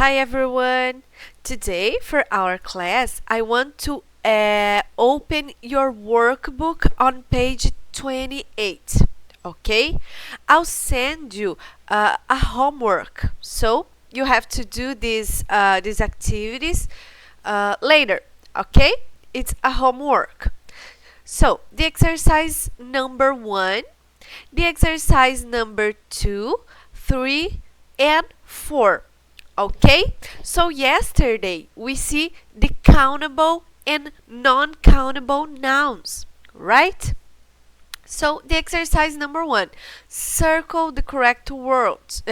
Hi everyone! Today for our class I want to open your workbook on page 28. Okay? I'll send you a homework, so you have to do these activities later. Okay? It's a homework. So the exercise number 1, the exercise number 2, 3, and 4. Okay, so yesterday we see the countable and non-countable nouns, right? So the exercise number 1, circle the correct words.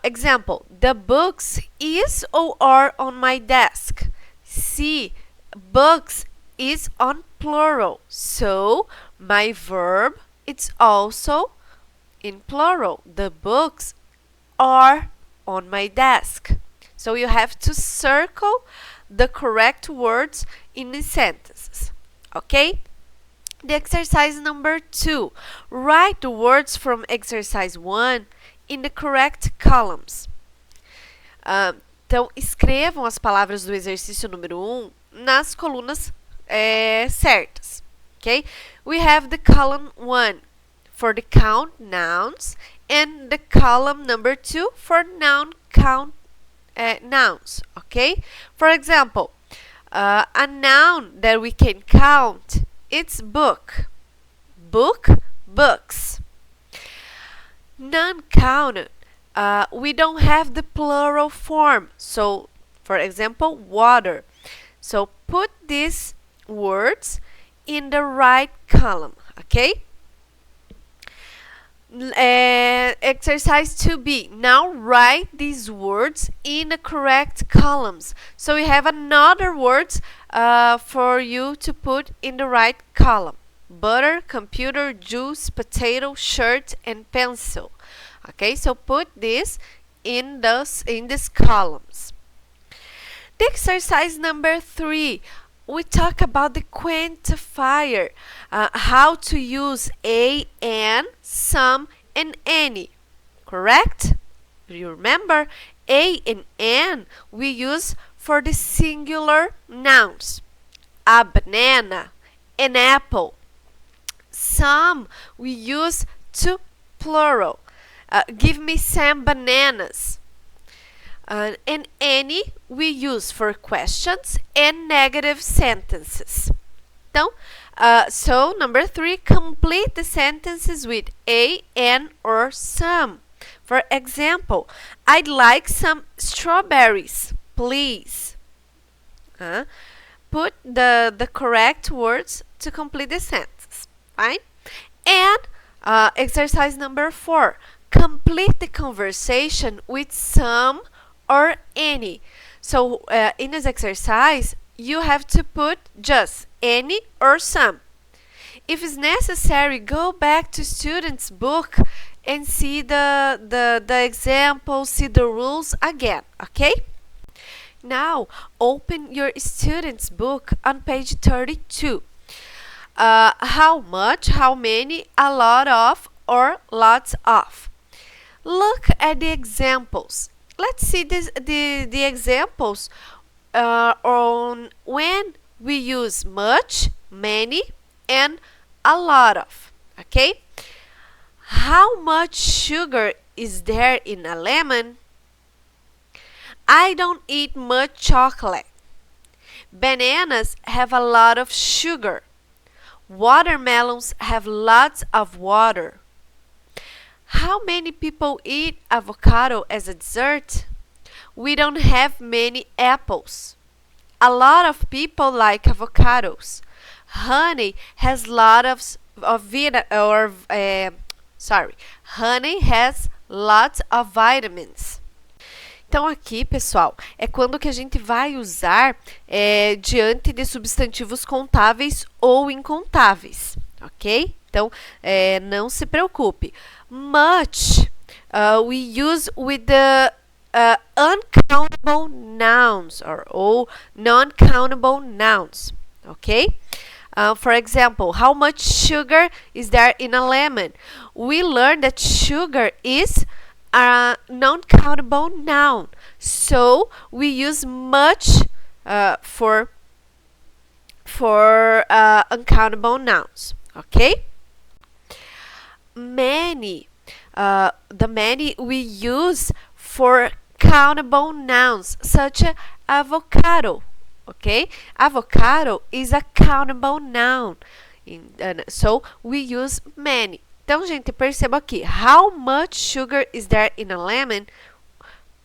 Example: the books is or are on my desk. See, books is on plural, so my verb it's also in plural. The books are on my desk. So you have to circle the correct words in the sentences. Okay? The exercise number 2. Write the words from exercise 1 in the correct columns. Então, escrevam as palavras do exercício número 1 nas colunas certas. Okay? We have the column 1 for the count nouns and the column number 2 for non-count nouns. Okay? For example, a noun that we can count, it's book. Book, books. Non-counted, we don't have the plural form. So, for example, water. So, put these words in the right column. Okay? Exercise 2b. Now write these words in the correct columns. So we have another words for you to put in the right column: butter, computer, juice, potato, shirt, and pencil. Okay, so put this in these columns. The exercise number 3. We talk about the quantifier, how to use a, and, some, and any. Correct? You remember, a and an we use for the singular nouns. A banana, an apple. Some we use to plural. Give me some bananas. And any we use for questions and negative sentences. Então, so number 3, complete the sentences with a, an, or some. For example, I'd like some strawberries, please. Put the correct words to complete the sentence. Fine? And exercise number 4, complete the conversation with some or any. So in this exercise, you have to put just any or some. If it's necessary, go back to student's book and see the examples, see the rules again. Okay? Now, open your student's book on page 32. How much, how many, a lot of, or lots of. Look at the examples. Let's see the examples on when we use much, many, and a lot of. Okay? How much sugar is there in a lemon? I don't eat much chocolate. Bananas have a lot of sugar. Watermelons have lots of water. How many people eat avocado as a dessert? We don't have many apples. A lot of people like avocados. Honey has honey has lots of vitamins. Então aqui, pessoal, é quando que a gente vai usar diante de substantivos contáveis ou incontáveis, ok? Então, não se preocupe. Much, we use with the uncountable nouns or non-countable nouns, okay? For example, how much sugar is there in a lemon? We learned that sugar is a non-countable noun. So we use much for uncountable nouns. Okay? Many. The many we use for countable nouns, such as avocado. Okay? Avocado is a countable noun. So we use many. Então, gente, perceba aqui. How much sugar is there in a lemon?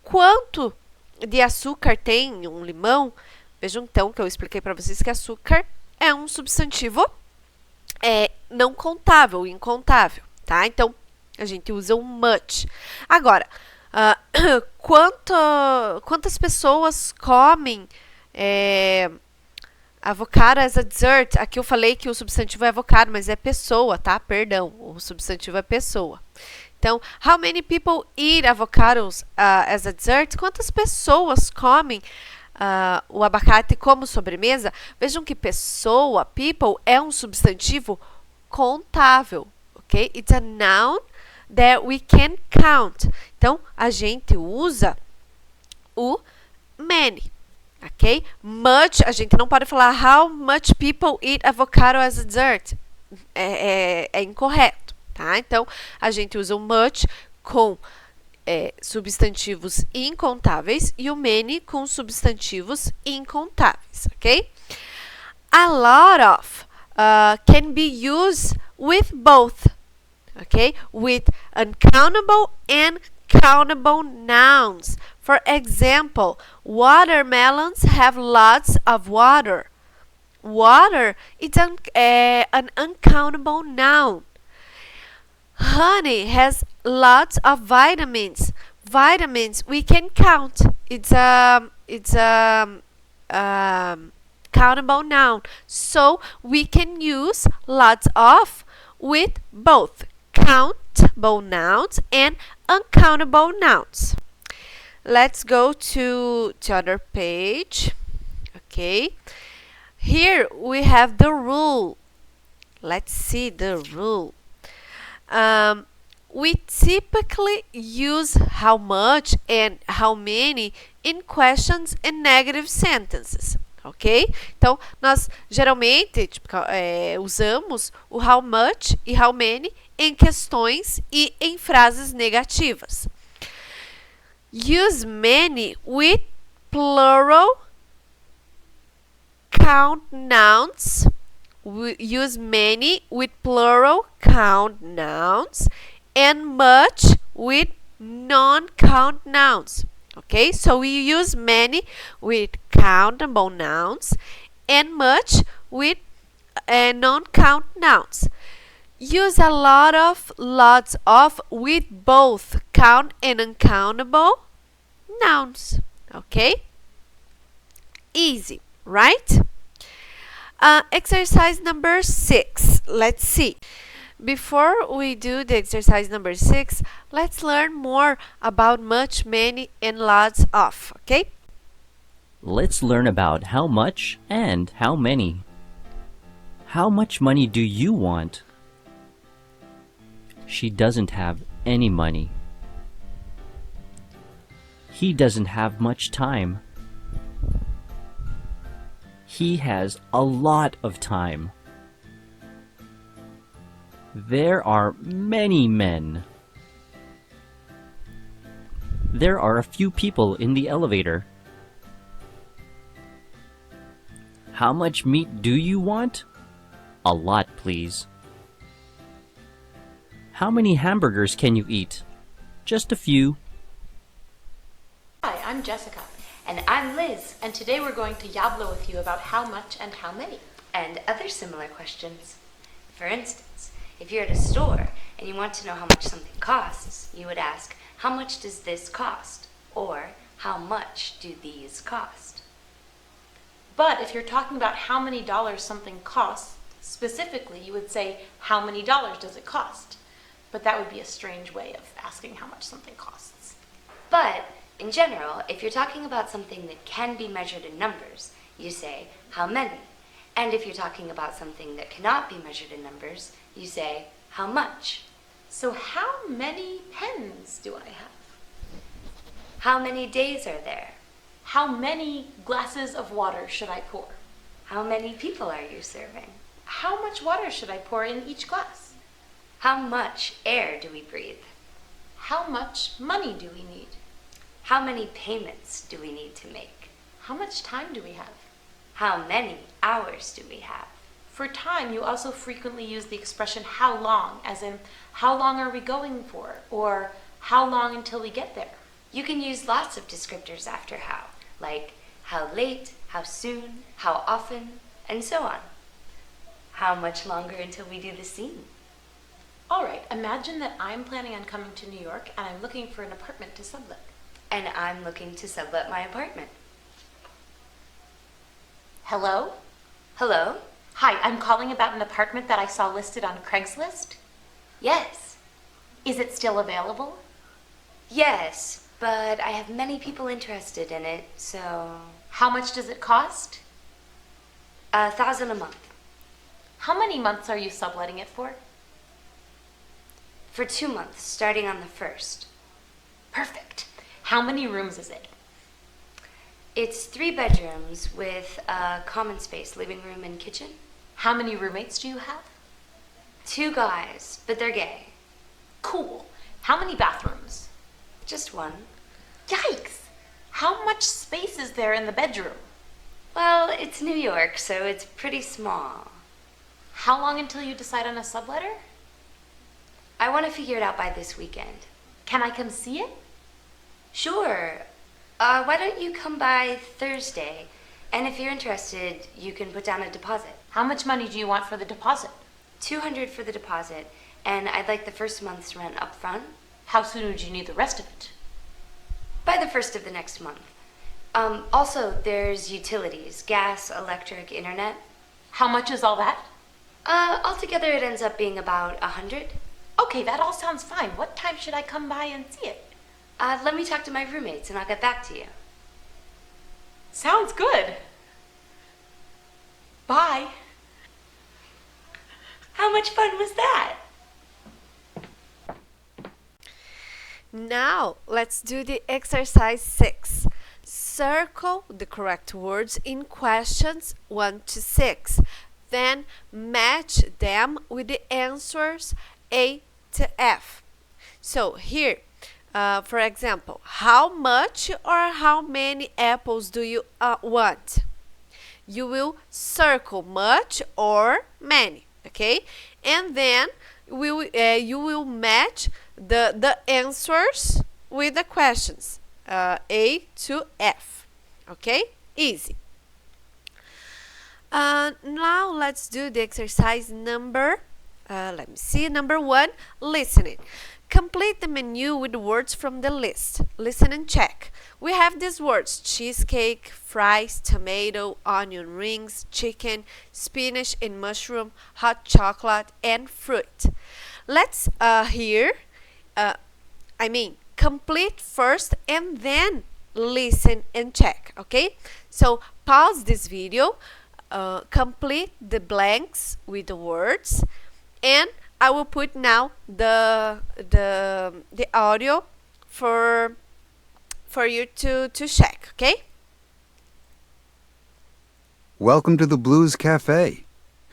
Quanto de açúcar tem em um limão? Vejam então que eu expliquei para vocês que açúcar é um substantivo não contável, incontável, tá? Então, a gente usa o much. Agora, quantas pessoas comem avocado as a dessert? Aqui eu falei que o substantivo é avocado, mas é pessoa, tá? Perdão, o substantivo é pessoa. Então, how many people eat avocados as a dessert? Quantas pessoas comem o abacate como sobremesa? Vejam que pessoa, people, é um substantivo contável, ok? It's a noun that we can count. Então, a gente usa o many, ok? Much, a gente não pode falar how much people eat avocado as a dessert. É incorreto, tá? Então, a gente usa o much com substantivos incontáveis e o many com substantivos incontáveis, ok? A lot of can be used with both, okay? With uncountable and countable nouns. For example, watermelons have lots of water. Water is an uncountable noun. Honey has lots of vitamins. Vitamins we can count. It's a countable noun. So we can use lots of with both countable nouns and uncountable nouns. Let's go to the other page. Okay. Here we have the rule. Let's see the rule. We typically use how much and how many in questions and negative sentences. Ok? Então, nós geralmente usamos o how much e how many em questões e em frases negativas. Use many with plural count nouns. We use many with plural count nouns and much with non-count nouns. Okay, so we use many with countable nouns and much with non-count nouns. Use a lot of, lots of with both count and uncountable nouns. Okay, easy, right? Exercise number 6. Let's see. Before we do the exercise number 6, let's learn more about much, many, and lots of, okay? Let's learn about how much and how many. How much money do you want? She doesn't have any money. He doesn't have much time. He has a lot of time. There are many men. There are a few people in the elevator. How much meat do you want? A lot, please. How many hamburgers can you eat? Just a few. Hi, I'm Jessica. And I'm Liz. And today we're going to yabla with you about how much and how many. And other similar questions. For instance, if you're at a store and you want to know how much something costs, you would ask, how much does this cost? Or, how much do these cost? But if you're talking about how many dollars something costs, specifically, you would say, how many dollars does it cost? But that would be a strange way of asking how much something costs. But, in general, if you're talking about something that can be measured in numbers, you say, how many? And if you're talking about something that cannot be measured in numbers, you say, how much? So how many pens do I have? How many days are there? How many glasses of water should I pour? How many people are you serving? How much water should I pour in each glass? How much air do we breathe? How much money do we need? How many payments do we need to make? How much time do we have? How many hours do we have? For time, you also frequently use the expression how long, as in how long are we going for, or how long until we get there. You can use lots of descriptors after like how late, how soon, how often, and so on. How much longer until we do the scene? All right, imagine that I'm planning on coming to New York and I'm looking for an apartment to sublet. And I'm looking to sublet my apartment. Hello? Hello? Hi, I'm calling about an apartment that I saw listed on Craigslist. Yes. Is it still available? Yes, but I have many people interested in it, so... How much does it cost? $1,000 a month. How many months are you subletting it for? For 2 months, starting on the 1st. Perfect. How many rooms is it? It's 3 bedrooms with a common space, living room and kitchen. How many roommates do you have? 2 guys, but they're gay. Cool. How many bathrooms? Just 1. Yikes! How much space is there in the bedroom? Well, it's New York, so it's pretty small. How long until you decide on a subletter? I want to figure it out by this weekend. Can I come see it? Sure. Why don't you come by Thursday? And if you're interested, you can put down a deposit. How much money do you want for the deposit? $200 for the deposit, and I'd like the first month's rent up front. How soon would you need the rest of it? By the 1st of the next month. Also, there's utilities, gas, electric, internet. How much is all that? Altogether it ends up being about $100. Okay, that all sounds fine. What time should I come by and see it? Let me talk to my roommates and I'll get back to you. Sounds good. Bye. How much fun was that? Now, let's do the exercise 6. Circle the correct words in questions 1 to 6. Then match them with the answers A to F. So here, for example, how much or how many apples do you want? You will circle much or many, okay? And then you will match the answers with the questions A to F, okay? Easy. Now let's do the exercise number, number 1, listening. Complete the menu with the words from the list. Listen and check. We have these words: cheesecake, fries, tomato, onion rings, chicken, spinach and mushroom, hot chocolate, and fruit. Let's complete first and then listen and check, okay? So pause this video, complete the blanks with the words, and I will put now the audio for you to check, okay? Welcome to the Blues Cafe.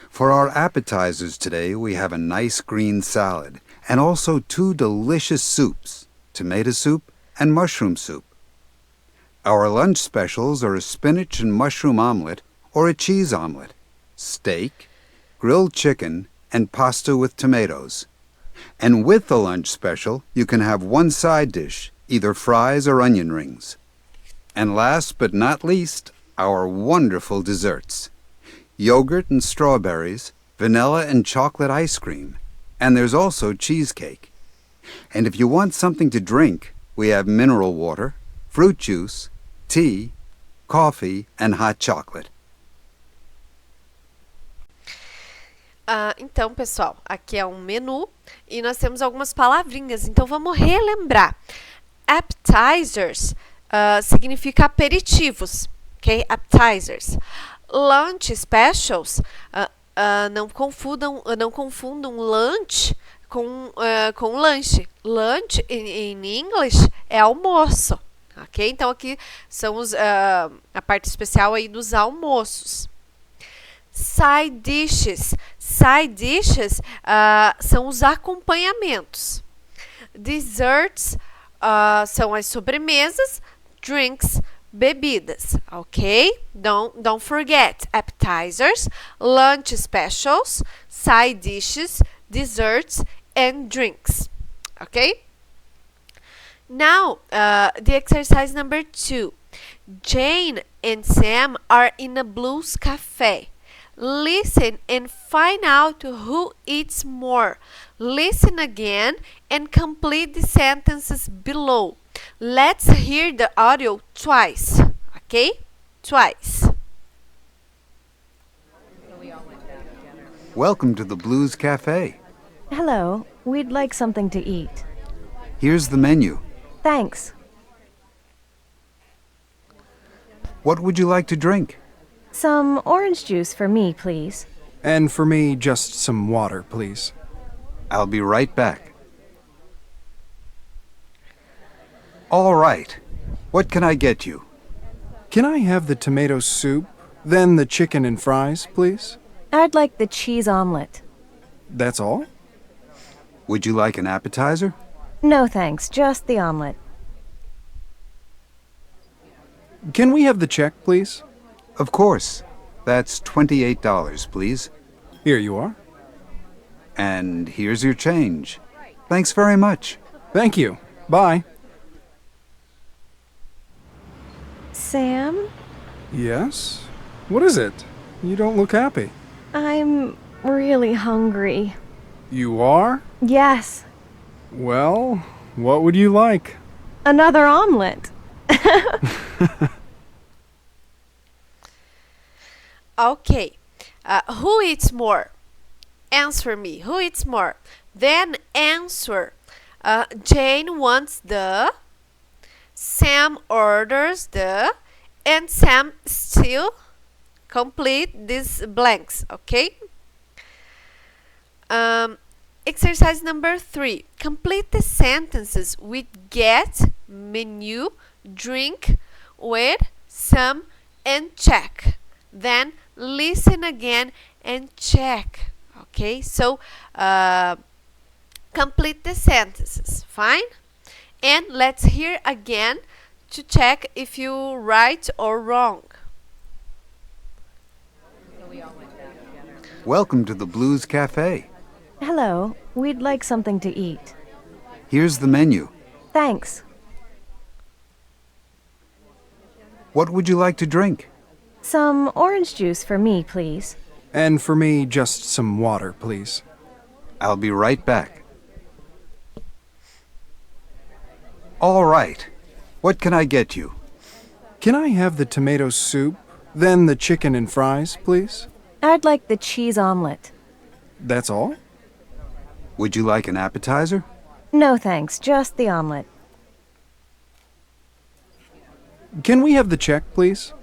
For our appetizers today, we have a nice green salad and also 2 delicious soups, tomato soup and mushroom soup. Our lunch specials are a spinach and mushroom omelet or a cheese omelet, steak, grilled chicken, and pasta with tomatoes. And with the lunch special, you can have 1 side dish, either fries or onion rings. And last but not least, our wonderful desserts: yogurt and strawberries, vanilla and chocolate ice cream, and there's also cheesecake. And if you want something to drink, we have mineral water, fruit juice, tea, coffee, and hot chocolate. Então, pessoal, aqui é um menu e nós temos algumas palavrinhas, então vamos relembrar. Appetizers significa aperitivos, ok? Appetizers. Lunch specials, não confundam lunch com lanche. Lunch, in English, é almoço. Ok? Então, aqui são a parte especial aí dos almoços. Side dishes. Side dishes são os acompanhamentos. Desserts são as sobremesas. Drinks, bebidas, ok? Don't forget appetizers, lunch specials, side dishes, desserts, and drinks, okay? Now, the exercise number 2. Jane and Sam are in a blues cafe. Listen and find out who eats more. Listen again and complete the sentences below. Let's hear the audio twice, okay? Twice. Welcome to the Blues Cafe. Hello, we'd like something to eat. Here's the menu. Thanks. What would you like to drink? Some orange juice for me, please. And for me, just some water, please. I'll be right back. All right. What can I get you? Can I have the tomato soup, then the chicken and fries, please? I'd like the cheese omelet. That's all? Would you like an appetizer? No thanks, just the omelet. Can we have the check, please? Of course. That's $28, please. Here you are. And here's your change. Thanks very much. Thank you. Bye. Sam, Yes? What is it? You don't look happy. I'm really hungry. You are? Yes, Well, what would you like? another omelet. Okay. Who eats more? Answer me. Who eats more? Then answer. Jane wants the. Sam orders the. And Sam still complete these blanks. Okay? Exercise number 3. Complete the sentences with get, menu, drink, with, some, and check. Then listen again and check. Okay, so complete the sentences. Fine? And let's hear again to check if you right or wrong. Welcome to the Blues Cafe. Hello, we'd like something to eat. Here's the menu. Thanks. What would you like to drink? Some orange juice for me, please. And for me, just some water, please. I'll be right back. All right. What can I get you? Can I have the tomato soup, then the chicken and fries, please? I'd like the cheese omelet. That's all? Would you like an appetizer? No thanks, just the omelet. Can we have the check, please?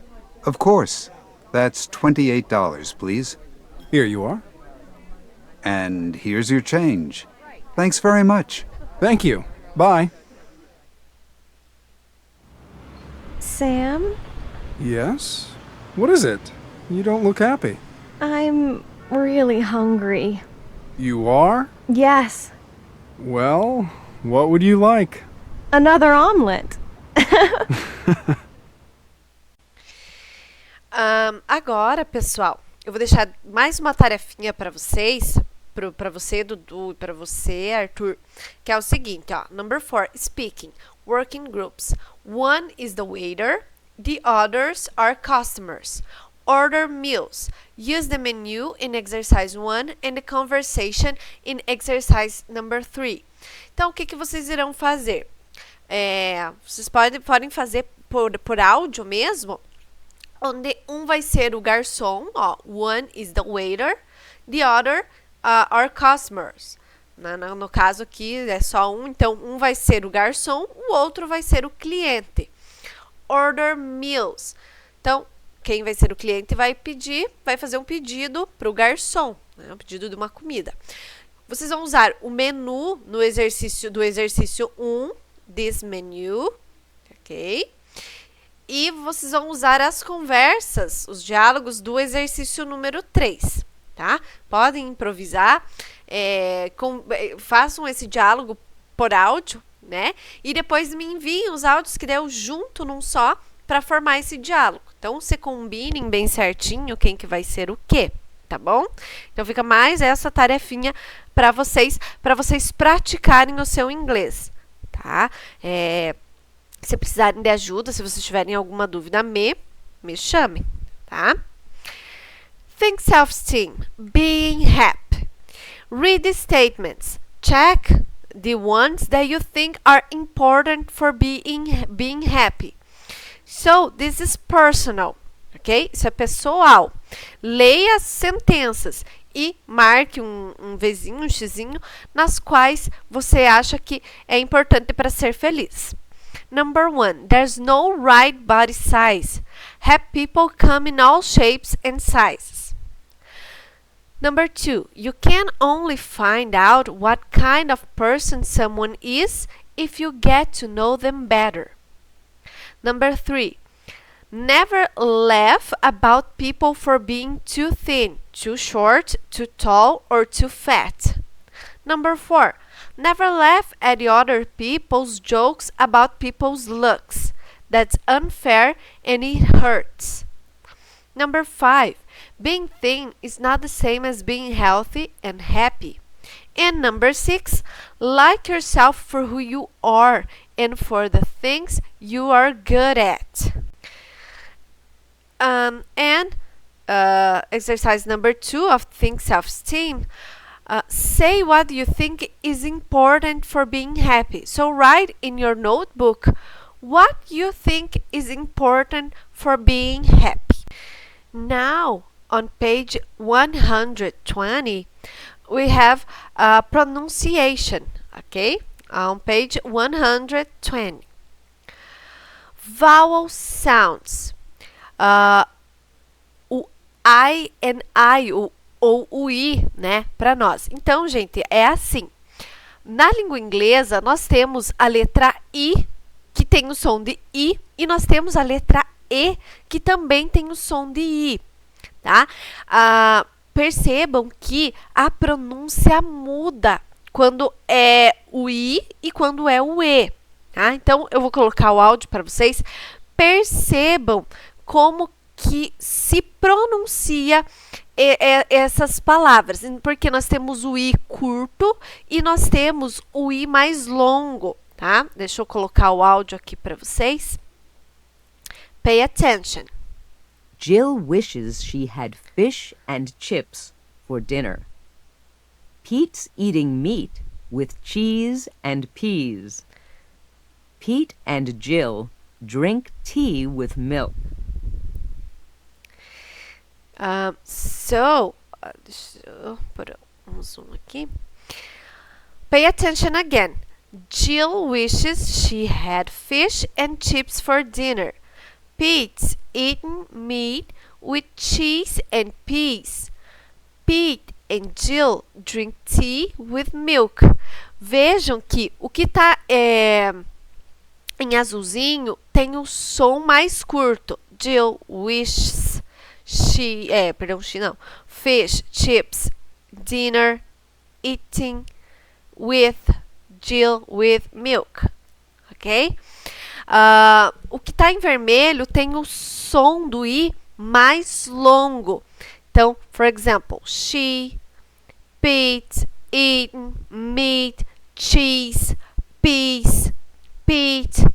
Of course. That's $28, please. Here you are. And here's your change. Thanks very much. Thank you. Bye. Sam, Yes? What is it? You don't look happy. I'm really hungry. You are? Yes, Well, what would you like? another omelet. Agora, pessoal, eu vou deixar mais uma tarefinha para vocês, para você, Dudu, e para você, Arthur, que é o seguinte, ó. Number 4, speaking, working groups. One is the waiter, the others are customers. Order meals. Use the menu in exercise 1 and the conversation in exercise number 3. Então, o que vocês irão fazer? Vocês podem fazer por áudio mesmo, onde um vai ser o garçom, ó, one is the waiter, the other are customers. No caso aqui é só um, então um vai ser o garçom, o outro vai ser o cliente. Order meals. Então, quem vai ser o cliente vai fazer um pedido para o garçom, né, um pedido de uma comida. Vocês vão usar o menu no exercício do exercício 1, this menu, ok? E vocês vão usar as conversas, os diálogos do exercício número 3, tá? Podem improvisar, façam esse diálogo por áudio, né? E depois me enviem os áudios que deu junto num só para formar esse diálogo. Então, se combinem bem certinho quem que vai ser o quê, tá bom? Então, fica mais essa tarefinha para vocês praticarem o seu inglês, tá? Se precisarem de ajuda, se vocês tiverem alguma dúvida, me chamem, tá? Think self-esteem, being happy. Read the statements. Check the ones that you think are important for being happy. So, this is personal, ok? Isso é pessoal. Leia as sentenças e marque um Vzinho, um Xzinho, nas quais você acha que é importante para ser feliz. Number 1, there's no right body size. Happy people come in all shapes and sizes. Number 2, you can only find out what kind of person someone is if you get to know them better. Number 3, never laugh about people for being too thin, too short, too tall, or too fat. Number 4, never laugh at the other people's jokes about people's looks. That's unfair and it hurts. Number 5, being thin is not the same as being healthy and happy. And number 6, like yourself for who you are and for the things you are good at. Exercise number 2 of Think Self-Esteem. Say what you think is important for being happy. So write in your notebook what you think is important for being happy. Now, on page 120, we have pronunciation, okay? On page 120. Vowel sounds. O I and I, ou o I, né, para nós. Então, gente, é assim. Na língua inglesa, nós temos a letra I, que tem o som de I, e nós temos a letra E, que também tem o som de I, tá? Percebam que a pronúncia muda quando é o I e quando é o E, tá? Então, eu vou colocar o áudio para vocês. Percebam como que se pronuncia essas palavras, porque nós temos o I curto e nós temos o I mais longo, tá? Deixa eu colocar o áudio aqui para vocês. Pay attention. Jill wishes she had fish and chips for dinner. Pete's eating meat with cheese and peas. Pete and Jill drink tea with milk. Deixa eu pôr um zoom aqui. Pay attention again. Jill wishes she had fish and chips for dinner. Pete's eating meat with cheese and peas. Pete and Jill drink tea with milk. Vejam que o que está em azulzinho tem o som mais curto. Jill wishes fish, chips, dinner, eating with Jill with milk, ok? O que está em vermelho tem o som do I mais longo. Então, for example, she, Pete, eating, meat, cheese, peas, Pete,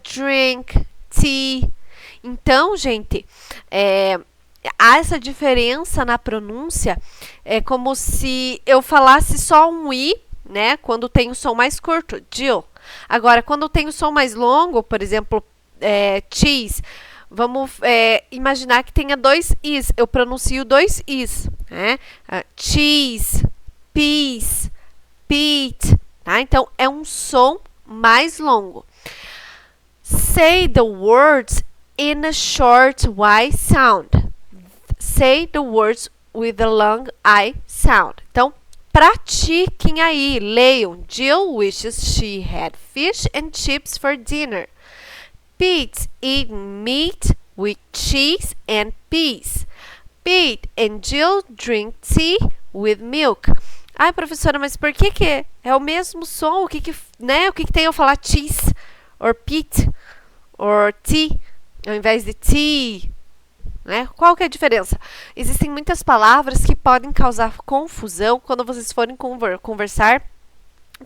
drink, tea. Então, gente, há essa diferença na pronúncia. É como se eu falasse só um I, né? Quando tem o som mais curto, Jill. Agora, quando tem o som mais longo, por exemplo, cheese, vamos imaginar que tenha dois Is. Eu pronuncio dois Is, né? Cheese, peas, Pete, tá? Então, é um som mais longo. Say the words in a short Y sound. Say the words with a long I sound. Então, pratiquem aí, leiam. Jill wishes she had fish and chips for dinner. Pete eating meat with cheese and peas. Pete and Jill drink tea with milk. Ai, professora, mas por que é o mesmo som? O que tem eu falar cheese or Pete or tea ao invés de tea? Né? Qual que é a diferença? Existem muitas palavras que podem causar confusão quando vocês forem conversar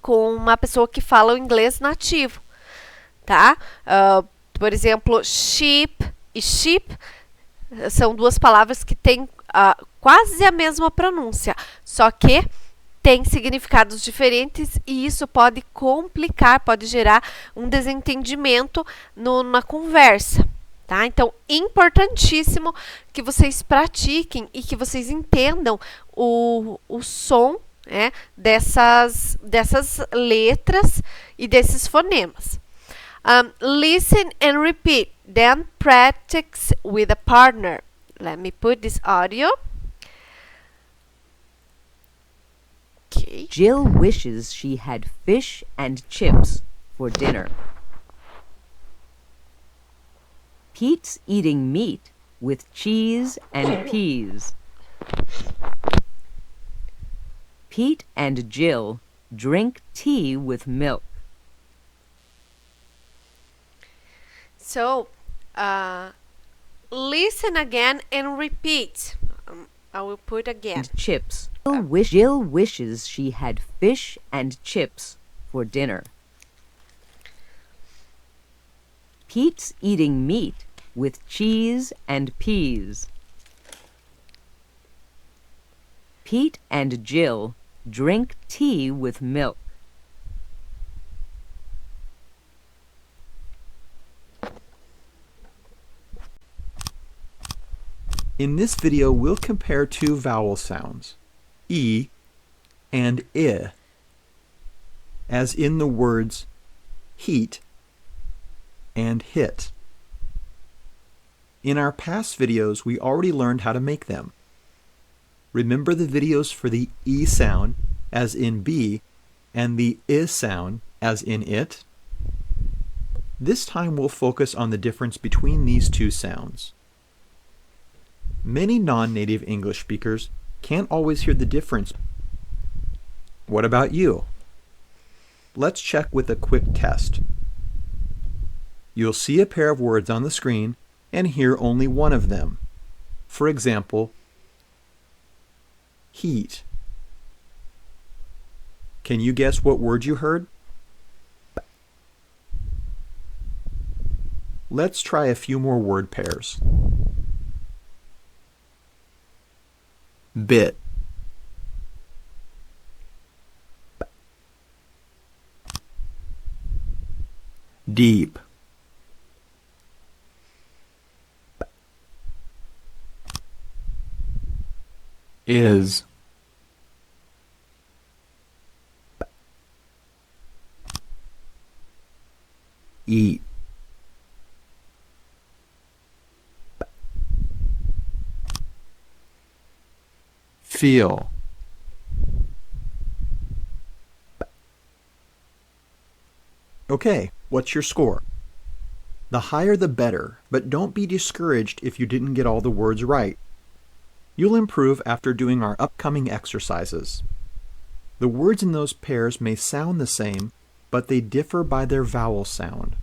com uma pessoa que fala o inglês nativo, tá? Por exemplo, sheep e sheep são duas palavras que têm quase a mesma pronúncia, só que têm significados diferentes e isso pode complicar, pode gerar um desentendimento na conversa. Tá? Então, importantíssimo que vocês pratiquem e que vocês entendam o som, né, dessas letras e desses fonemas. Listen and repeat, then practice with a partner. Let me put this audio. Okay. Jill wishes she had fish and chips for dinner. Pete's eating meat with cheese and peas. Pete and Jill drink tea with milk. So, listen again and repeat. I will put again. And chips. Jill wishes she had fish and chips for dinner. Pete's eating meat with cheese and peas. Pete and Jill drink tea with milk. In this video, we'll compare two vowel sounds, E and I, as in the words heat and hit. In our past videos, we already learned how to make them. Remember the videos for the E sound, as in be, and the I sound, as in it? This time we'll focus on the difference between these two sounds. Many non-native English speakers can't always hear the difference. What about you? Let's check with a quick test. You'll see a pair of words on the screen and hear only one of them. For example, heat. Can you guess what word you heard? Let's try a few more word pairs. Bit. Deep. Is. Eat. Feel. Okay, what's your score? The higher the better, but don't be discouraged if you didn't get all the words right. You'll improve after doing our upcoming exercises. The words in those pairs may sound the same, but they differ by their vowel sound.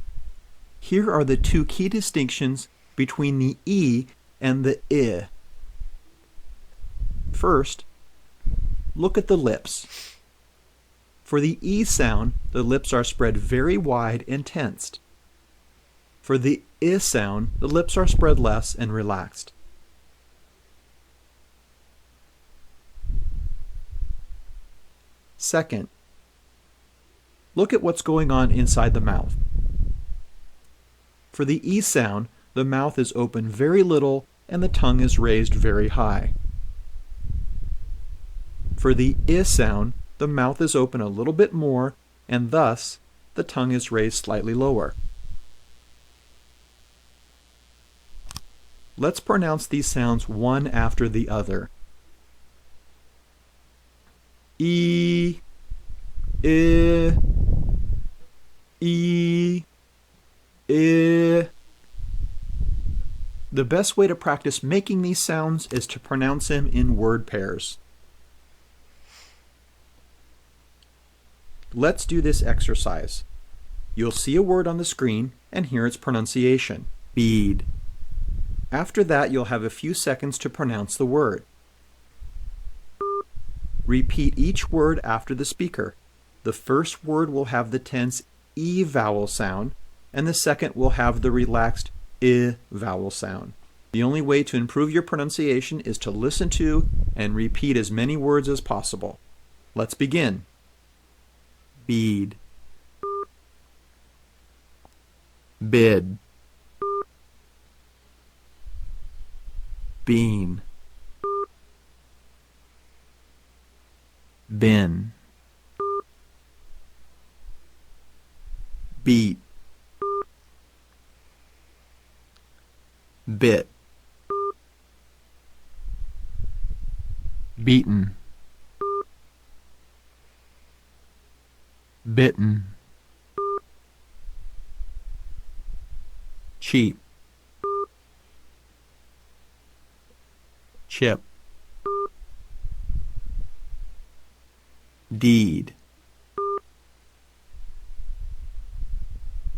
Here are the two key distinctions between the E and the I. First, look at the lips. For the E sound, the lips are spread very wide and tensed. For the I sound, the lips are spread less and relaxed. Second, look at what's going on inside the mouth. For the E sound, the mouth is open very little and the tongue is raised very high. For the I sound, the mouth is open a little bit more and thus the tongue is raised slightly lower. Let's pronounce these sounds one after the other. E, I, E, I. The best way to practice making these sounds is to pronounce them in word pairs. Let's do this exercise. You'll see a word on the screen and hear its pronunciation. Bead. After that, you'll have a few seconds to pronounce the word. Repeat each word after the speaker. The first word will have the tense E vowel sound, and the second will have the relaxed I vowel sound. The only way to improve your pronunciation is to listen to and repeat as many words as possible. Let's begin. Bead. Bid. Bean. Bin. Beat. Bit. Beaten. Bitten. Cheap. Chip. Deed.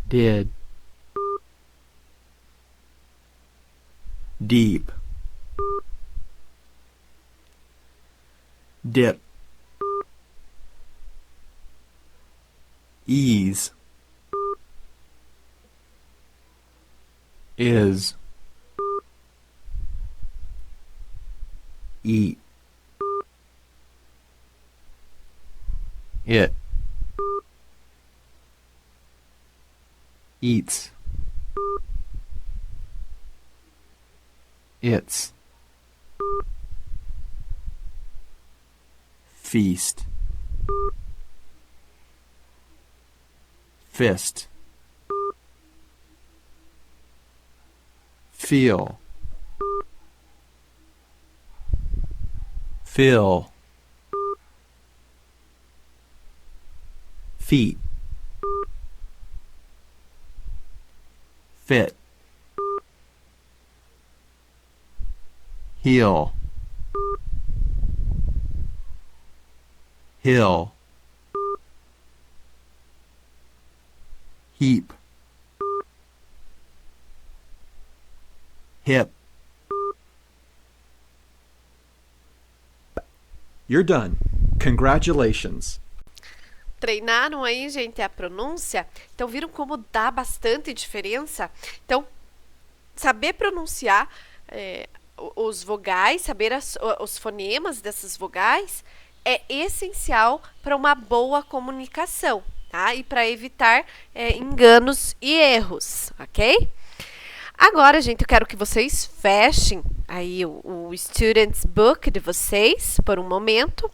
Did. Deep. Dip. Ease. Is. Eat. It. Eats. Its. Feast. Fist. Feel. Fill. Feet. Fit. Heel. Hill. Heap. Hip. You're done. Congratulations. Treinaram aí, gente, a pronúncia? Então, viram como dá bastante diferença? Então, saber pronunciar os vogais, saber os fonemas dessas vogais é essencial para uma boa comunicação, tá? E para evitar enganos e erros, ok? Agora, gente, eu quero que vocês fechem aí o Student's Book de vocês por um momento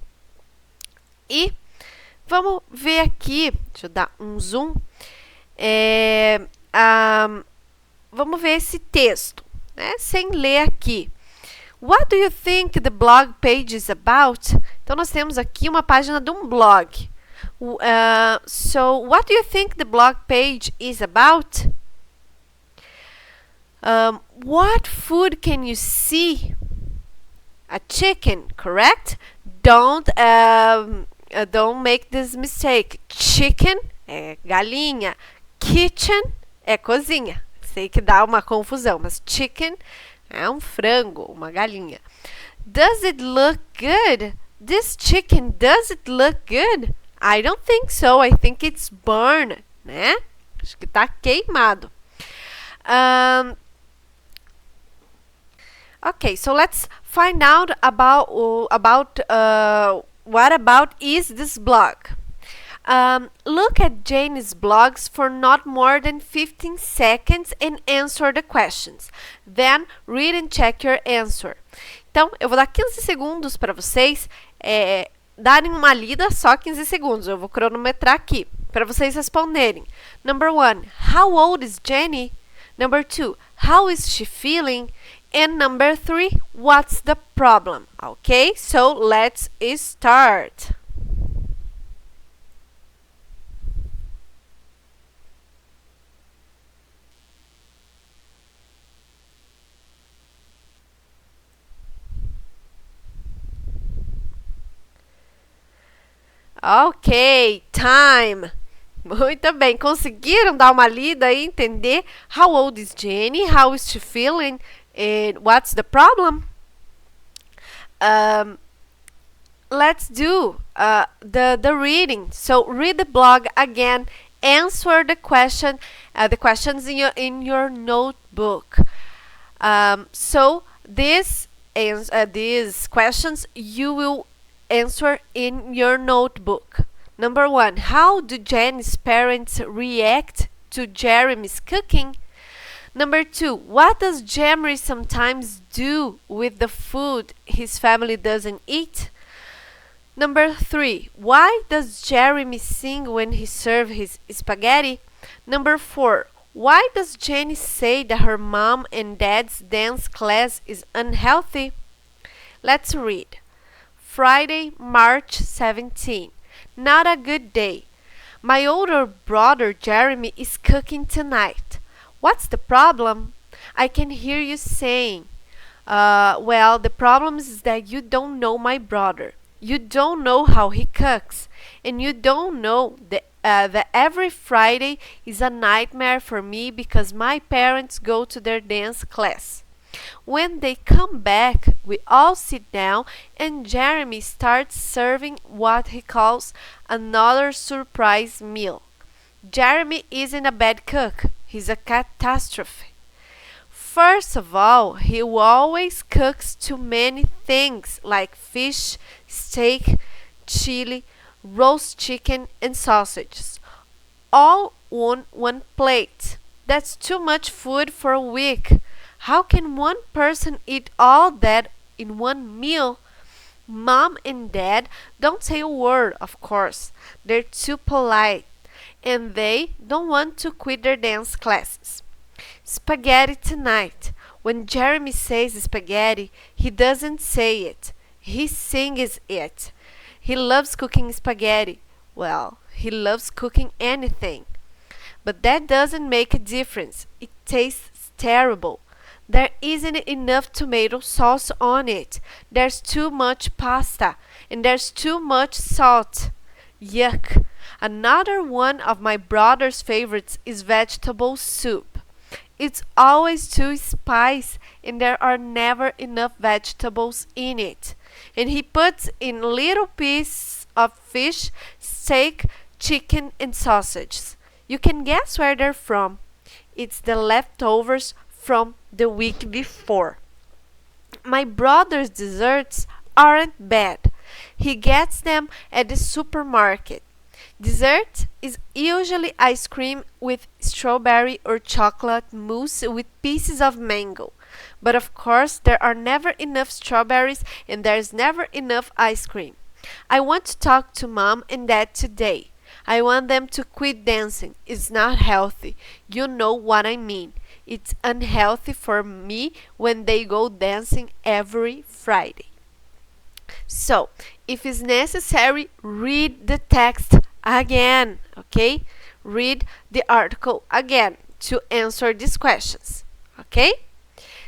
e vamos ver aqui, deixa eu dar um zoom, vamos ver esse texto, né, sem ler aqui. What do you think the blog page is about? Então, nós temos aqui uma página de um blog. So, what do you think the blog page is about? What food can you see? A chicken, correct? Don't make this mistake. Chicken é galinha. Kitchen é cozinha. Sei que dá uma confusão, mas chicken é um frango, uma galinha. Does it look good? This chicken, does it look good? I don't think so. I think it's burned, né? Acho que tá queimado. Okay, so let's find out about what about is this blog. Look at Jane's blogs for not more than 15 seconds and answer the questions. Then read and check your answer. Então, eu vou dar 15 segundos para vocês darem uma lida, só 15 segundos. Eu vou cronometrar aqui para vocês responderem. Number 1, how old is Jenny? Number 2, how is she feeling? And number 3, what's the problem? Okay, so let's start. Ok, time. Muito bem, conseguiram dar uma lida e entender how old is Jenny, how is she feeling, and what's the problem? Let's do the reading. So read the blog again, answer the questions in your notebook. So these questions you will answer in your notebook. Number 1, how do Jenny's parents react to Jeremy's cooking? Number 2, what does Jeremy sometimes do with the food his family doesn't eat? Number 3, why does Jeremy sing when he serves his spaghetti? Number 4, why does Jenny say that her mom and dad's dance class is unhealthy? Let's read. Friday, March 17. Not a good day. My older brother Jeremy is cooking tonight. What's the problem? I can hear you saying, well, the problem is that you don't know my brother. You don't know how he cooks. And you don't know that every Friday is a nightmare for me because my parents go to their dance class. When they come back, we all sit down and Jeremy starts serving what he calls another surprise meal. Jeremy isn't a bad cook, he's a catastrophe. First of all, he always cooks too many things like fish, steak, chili, roast chicken, and sausages, all on one plate. That's too much food for a week. How can one person eat all that in one meal? Mom and Dad don't say a word, of course. They're too polite. And they don't want to quit their dance classes. Spaghetti tonight. When Jeremy says spaghetti, he doesn't say it. He sings it. He loves cooking spaghetti. Well, he loves cooking anything. But that doesn't make a difference. It tastes terrible. There isn't enough tomato sauce on it. There's too much pasta. And there's too much salt. Yuck. Another one of my brother's favorites is vegetable soup. It's always too spicy and there are never enough vegetables in it. And he puts in little pieces of fish, steak, chicken, and sausages. You can guess where they're from. It's the leftovers from the week before. My brother's desserts aren't bad. He gets them at the supermarket. Dessert is usually ice cream with strawberry or chocolate mousse with pieces of mango. But of course, there are never enough strawberries and there's never enough ice cream. I want to talk to Mom and Dad today. I want them to quit dancing. It's not healthy. You know what I mean. It's unhealthy for me when they go dancing every Friday. So, if it's necessary, read the text again, okay? Read the article again to answer these questions, okay?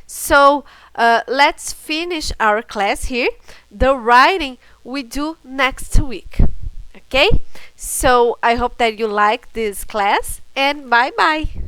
So, let's finish our class here. The writing we do next week, okay? So, I hope that you like this class and bye-bye.